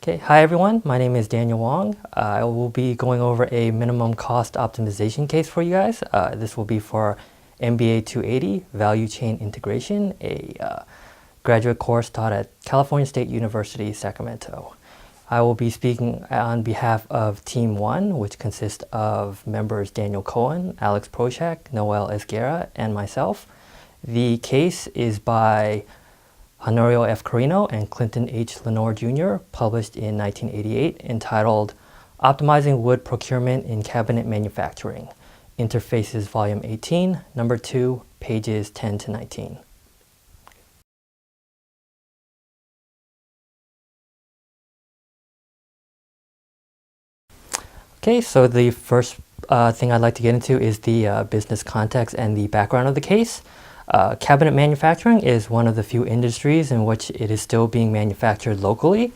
Okay, hi everyone. My name is Daniel Wong. I will be going over a minimum cost optimization case for you guys. This will be for MBA 280, Value Chain Integration, a graduate course taught at California State University, Sacramento. I will be speaking on behalf of Team 1, which consists of members Daniel Cohen, Alex Proshak, Noel Esguerra, and myself. The case is by Honorio F. Carino and Clinton H. Lenore Jr., published in 1988, entitled Optimizing Wood Procurement in Cabinet Manufacturing, Interfaces Volume 18, Number 2, pages 10 to 19. Okay, so the first thing I'd like to get into is the business context and the background of the case. Cabinet manufacturing is one of the few industries in which it is still being manufactured locally.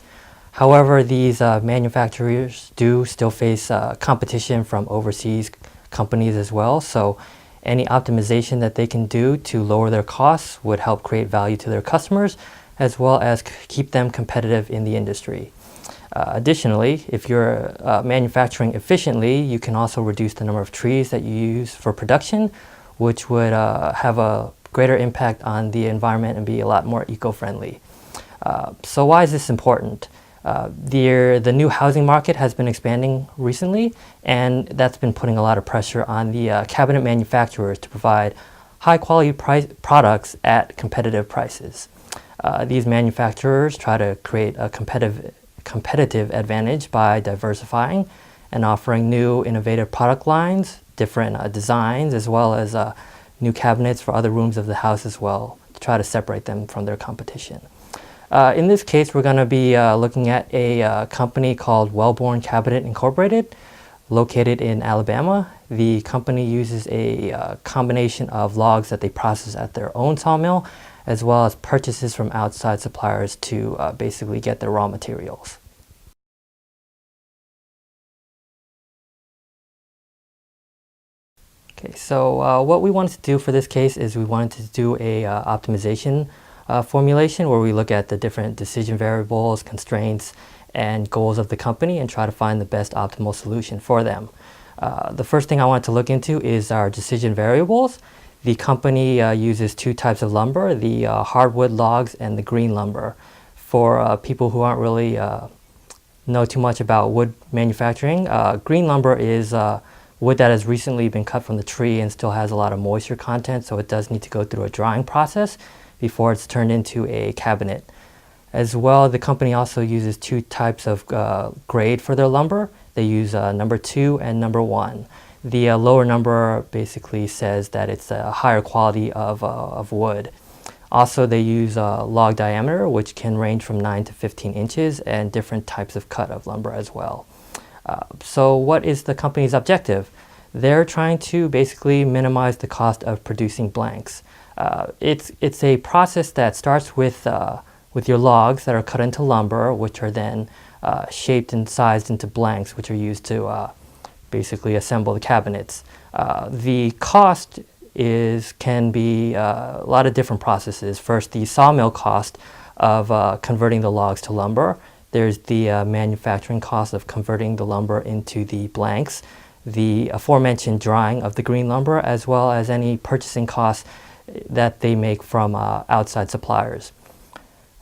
However, these manufacturers do still face competition from overseas companies as well. So any optimization that they can do to lower their costs would help create value to their customers, as well as keep them competitive in the industry. Additionally, if you're manufacturing efficiently, you can also reduce the number of trees that you use for production, which would have a greater impact on the environment and be a lot more eco-friendly. So why is this important? The new housing market has been expanding recently, and that's been putting a lot of pressure on the cabinet manufacturers to provide high-quality products at competitive prices. These manufacturers try to create a competitive advantage by diversifying and offering new innovative product lines, different designs, as well as new cabinets for other rooms of the house as well, to try to separate them from their competition. In this case, we're going to be looking at a company called Wellborn Cabinet Incorporated, located in Alabama. The company uses a combination of logs that they process at their own sawmill, as well as purchases from outside suppliers to basically get their raw materials. Okay, so what we wanted to do for this case is we wanted to do a optimization formulation where we look at the different decision variables, constraints, and goals of the company and try to find the best optimal solution for them. The first thing I wanted to look into is our decision variables. The company uses two types of lumber, the hardwood logs and the green lumber. For people who aren't really know too much about wood manufacturing, green lumber is wood that has recently been cut from the tree and still has a lot of moisture content, so it does need to go through a drying process before it's turned into a cabinet. As well, the company also uses two types of grade for their lumber. They use number 2 and number 1. The lower number basically says that it's a higher quality of wood. Also, they use log diameter, which can range from 9 to 15 inches, and different types of cut of lumber as well. So what is the company's objective? They're trying to basically minimize the cost of producing blanks. It's a process that starts with your logs that are cut into lumber, which are then shaped and sized into blanks, which are used to basically assemble the cabinets. The cost can be a lot of different processes. First, the sawmill cost of converting the logs to lumber. There's the manufacturing cost of converting the lumber into the blanks, the aforementioned drying of the green lumber, as well as any purchasing costs that they make from outside suppliers.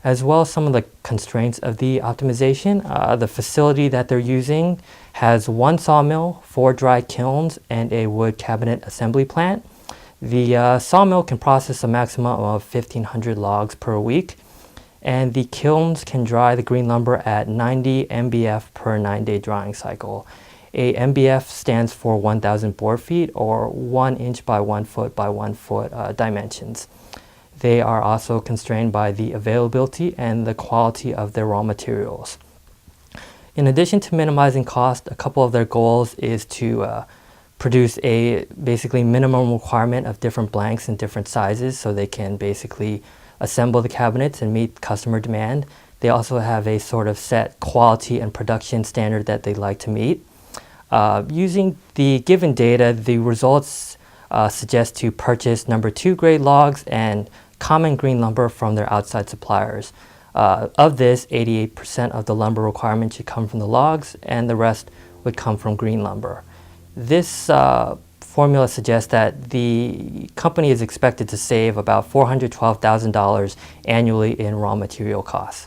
As well as some of the constraints of the optimization, the facility that they're using has 1 sawmill, 4 dry kilns, and a wood cabinet assembly plant. The sawmill can process a maximum of 1,500 logs per week, and the kilns can dry the green lumber at 90 MBF per 9-day drying cycle. A MBF stands for 1,000 board feet, or 1 inch by 1 foot by 1 foot dimensions. They are also constrained by the availability and the quality of their raw materials. In addition to minimizing cost, a couple of their goals is to produce a basically minimum requirement of different blanks in different sizes so they can basically assemble the cabinets and meet customer demand. They also have a sort of set quality and production standard that they'd like to meet. Using the given data, the results suggest to purchase number 2 grade logs and common green lumber from their outside suppliers. Of this, 88% of the lumber requirement should come from the logs, and the rest would come from green lumber. This formula suggests that the company is expected to save about $412,000 annually in raw material costs.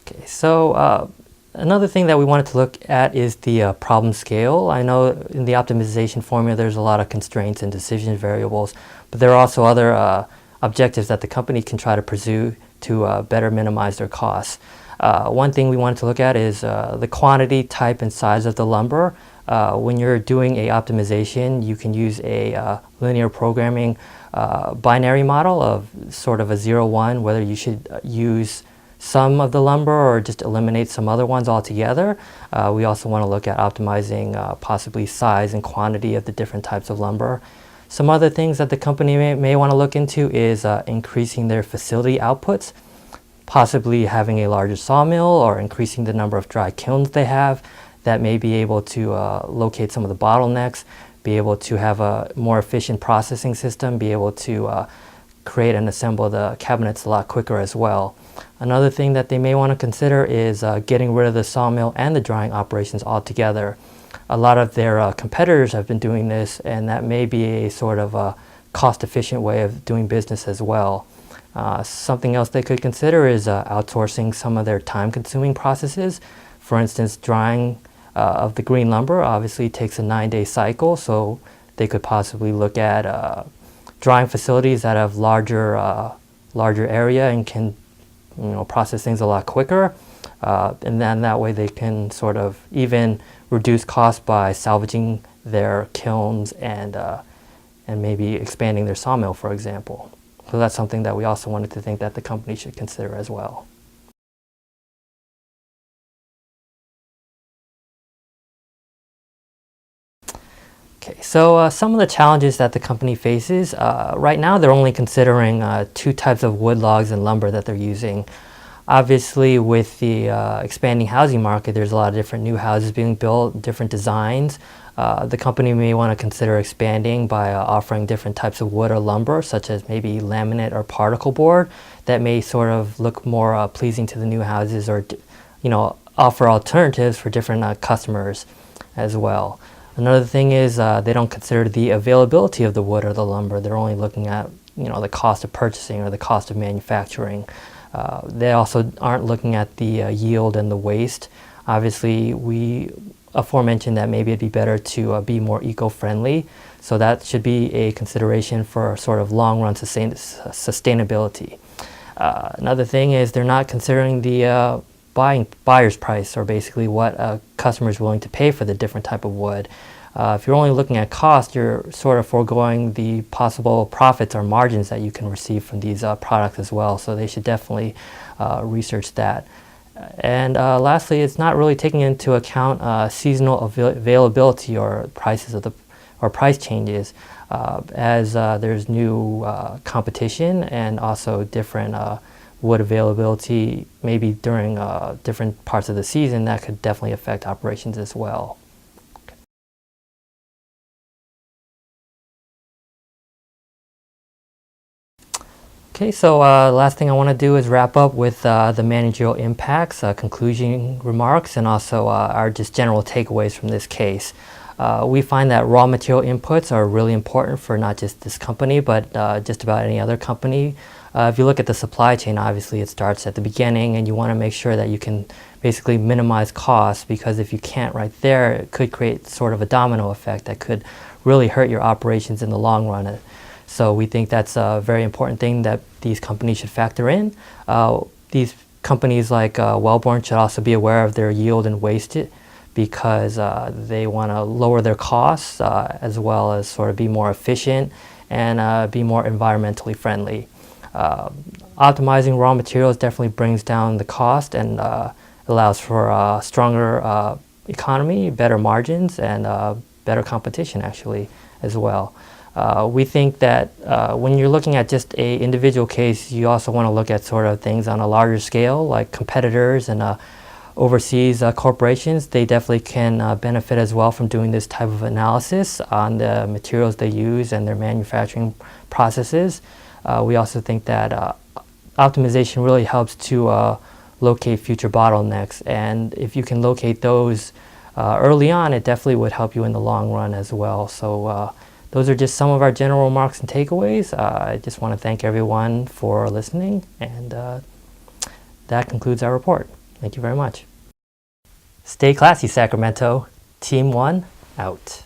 Okay, so another thing that we wanted to look at is the problem scale. I know in the optimization formula there's a lot of constraints and decision variables, but there are also other objectives that the company can try to pursue to better minimize their costs. One thing we wanted to look at is the quantity, type, and size of the lumber. When you're doing a optimization, you can use a linear programming binary model of sort of a 0-1, whether you should use some of the lumber or just eliminate some other ones altogether. We also want to look at optimizing possibly size and quantity of the different types of lumber. Some other things that the company may want to look into is increasing their facility outputs, possibly having a larger sawmill or increasing the number of dry kilns they have that may be able to locate some of the bottlenecks, be able to have a more efficient processing system, be able to create and assemble the cabinets a lot quicker as well. Another thing that they may want to consider is getting rid of the sawmill and the drying operations altogether. A lot of their competitors have been doing this, and that may be a sort of a cost-efficient way of doing business as well. Something else they could consider is outsourcing some of their time-consuming processes. For instance, drying of the green lumber obviously takes a 9-day cycle, so they could possibly look at drying facilities that have larger area and can process things a lot quicker, and then that way they can sort of even reduce costs by salvaging their kilns and maybe expanding their sawmill, for example. So that's something that we also wanted to think that the company should consider as well. Okay, so some of the challenges that the company faces, right now they're only considering 2 types of wood logs and lumber that they're using. Obviously, with the expanding housing market, there's a lot of different new houses being built, different designs. The company may want to consider expanding by offering different types of wood or lumber, such as maybe laminate or particle board, that may sort of look more pleasing to the new houses, or offer alternatives for different customers as well. Another thing is they don't consider the availability of the wood or the lumber. They're only looking at the cost of purchasing or the cost of manufacturing. They also aren't looking at the yield and the waste. Obviously, we aforementioned that maybe it'd be better to be more eco-friendly, so that should be a consideration for sort of long-run sustainability. Another thing is they're not considering the buyer's price, or basically what a customer is willing to pay for the different type of wood. If you're only looking at cost, you're sort of foregoing the possible profits or margins that you can receive from these products as well. So they should definitely research that. And lastly, it's not really taking into account seasonal availability or prices of or price changes, as there's new competition and also different wood availability, maybe during different parts of the season, that could definitely affect operations as well. Okay, so last thing I want to do is wrap up with the managerial impacts, conclusion remarks, and also our just general takeaways from this case. We find that raw material inputs are really important for not just this company, but just about any other company. If you look at the supply chain, obviously it starts at the beginning, and you want to make sure that you can basically minimize costs, because if you can't right there, it could create sort of a domino effect that could really hurt your operations in the long run. So we think that's a very important thing that these companies should factor in. These companies like Wellborn should also be aware of their yield and waste, because they want to lower their costs as well as sort of be more efficient and be more environmentally friendly. Optimizing raw materials definitely brings down the cost and allows for a stronger economy, better margins, and better competition actually as well. We think that when you're looking at just an individual case, you also want to look at sort of things on a larger scale, like competitors and overseas corporations, they definitely can benefit as well from doing this type of analysis on the materials they use and their manufacturing processes. We also think that optimization really helps to locate future bottlenecks, and if you can locate those early on, it definitely would help you in the long run as well. So those are just some of our general remarks and takeaways. I just want to thank everyone for listening, and that concludes our report. Thank you very much. Stay classy, Sacramento. Team 1 out.